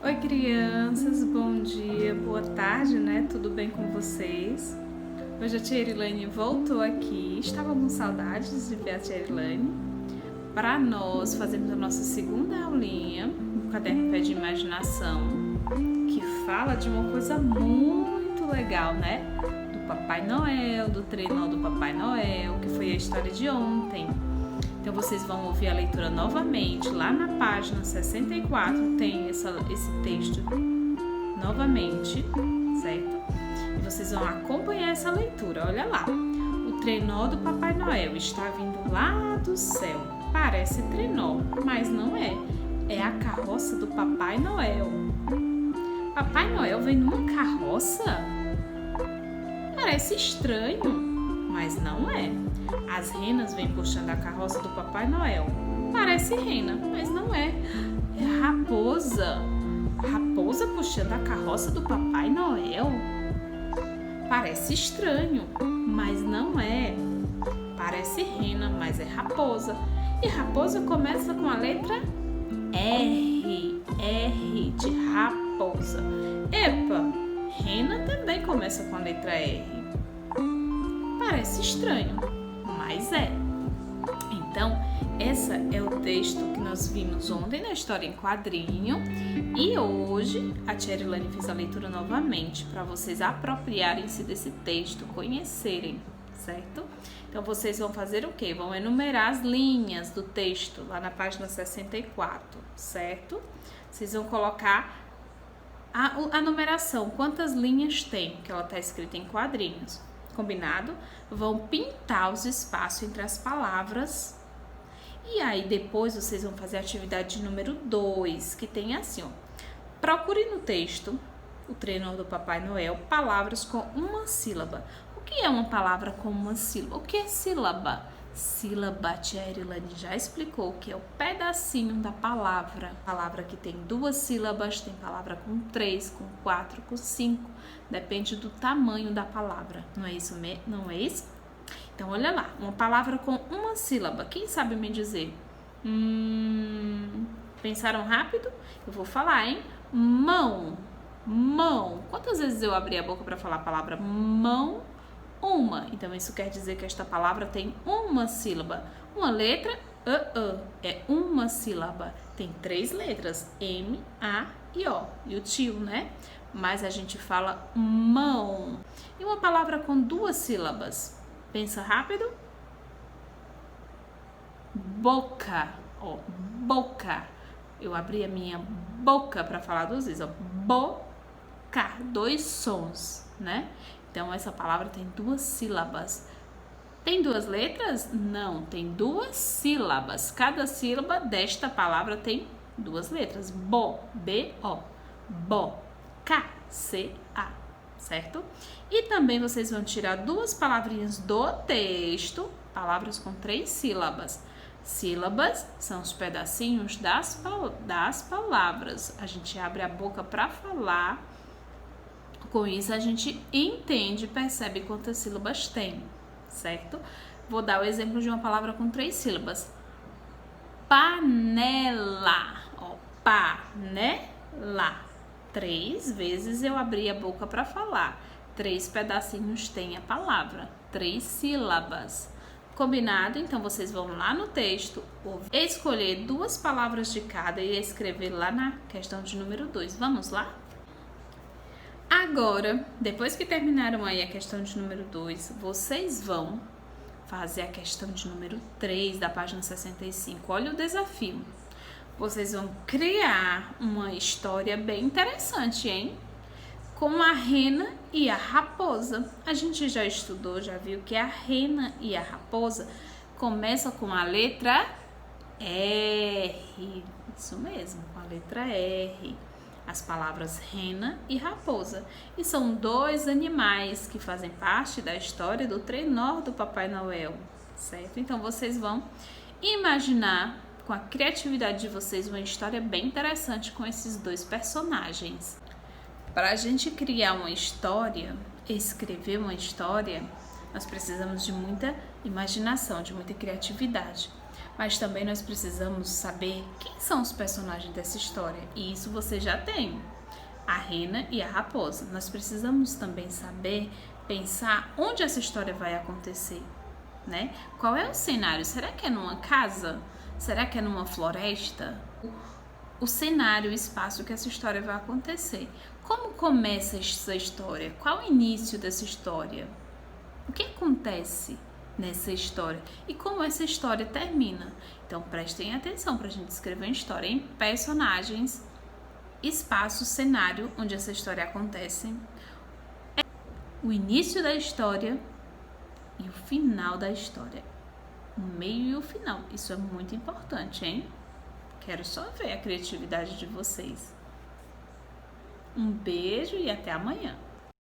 Oi, crianças, bom dia, boa tarde, né? Tudo bem com vocês? Hoje a tia Irilane voltou aqui, estava com saudades de ver a tia Irilane, para nós fazermos a nossa segunda aulinha no caderno Pé de Imaginação, que fala de uma coisa muito legal, né? Do Papai Noel, do trenó do Papai Noel, que foi a história de ontem. Então vocês vão ouvir a leitura novamente, lá na página 64 tem esse texto novamente, certo? E vocês vão acompanhar essa leitura, olha lá. O trenó do Papai Noel está vindo lá do céu, parece trenó, mas não é. É a carroça do Papai Noel. Papai Noel vem numa carroça? Parece estranho, mas não é. As renas vêm puxando a carroça do Papai Noel. Parece rena, mas não é. É a raposa. Raposa puxando a carroça do Papai Noel? Parece estranho, mas não é. Parece rena, mas é raposa. E raposa começa com a letra R. R de raposa. Epa, rena também começa com a letra R. Parece estranho, mas é. Então, esse é o texto que nós vimos ontem na história em quadrinho e hoje a tia Irilane fez a leitura novamente para vocês apropriarem-se desse texto, conhecerem, certo? Então, vocês vão fazer o quê? Vão enumerar as linhas do texto lá na página 64, certo? Vocês vão colocar a numeração, quantas linhas tem, que ela está escrita em quadrinhos. Combinado? Vão pintar os espaços entre as palavras. E aí depois vocês vão fazer a atividade número 2, que tem assim, ó. Procure no texto, o trenó do Papai Noel, palavras com uma sílaba. O que é uma palavra com uma sílaba? O que é sílaba? Sílaba, a tia Irilane já explicou que é o pedacinho da palavra. Palavra que tem 2 sílabas, tem palavra com 3, com 4, com 5. Depende do tamanho da palavra. Não é isso? Não é isso? Então, olha lá. Uma palavra com uma sílaba. Quem sabe me dizer? Pensaram rápido? Eu vou falar, hein? Mão. Mão. Quantas vezes eu abri a boca para falar a palavra mão? Uma. Então, isso quer dizer que esta palavra tem uma sílaba. Uma letra, é uma sílaba. Tem 3 letras, M, A e O. E o tio, né? Mas a gente fala mão. E uma palavra com 2 sílabas? Pensa rápido. Boca. Ó, boca. Eu abri a minha boca para falar 2 vezes, ó. Boca. 2 sons, né? Então, essa palavra tem 2 sílabas. Tem 2 letras? Não, tem 2 sílabas. Cada sílaba desta palavra tem 2 letras. Bo, B-O. Bo, K-C-A, certo? E também vocês vão tirar 2 palavrinhas do texto, palavras com 3 sílabas. Sílabas são os pedacinhos das palavras. A gente abre a boca para falar. Com isso, a gente entende e percebe quantas sílabas tem, certo? Vou dar o exemplo de uma palavra com 3 sílabas. Panela. Ó, panela. 3 vezes eu abri a boca para falar. 3 pedacinhos tem a palavra. 3 sílabas. Combinado? Então, vocês vão lá no texto, escolher 2 palavras de cada e escrever lá na questão de número 2. Vamos lá? Agora, depois que terminaram aí a questão de número 2, vocês vão fazer a questão de número 3 da página 65. Olha o desafio. Vocês vão criar uma história bem interessante, hein? Com a rena e a raposa. A gente já estudou, já viu que a rena e a raposa começam com a letra R. Isso mesmo, com a letra R. As palavras rena e raposa. E são 2 animais que fazem parte da história do trenó do Papai Noel, certo? Então, vocês vão imaginar, com a criatividade de vocês, uma história bem interessante com esses 2 personagens. Para a gente criar uma história, escrever uma história, nós precisamos de muita imaginação, de muita criatividade. Mas também nós precisamos saber quem são os personagens dessa história. E isso você já tem. A rena e a raposa. Nós precisamos também saber, pensar onde essa história vai acontecer, né? Qual é o cenário? Será que é numa casa? Será que é numa floresta? O cenário, o espaço que essa história vai acontecer. Como começa essa história? Qual o início dessa história? O que acontece nessa história? E como essa história termina? Então prestem atenção para a gente escrever uma história em personagens, espaço, cenário onde essa história acontece, o início da história e o final da história. O meio e o final. Isso é muito importante, hein? Quero só ver a criatividade de vocês. Um beijo e até amanhã.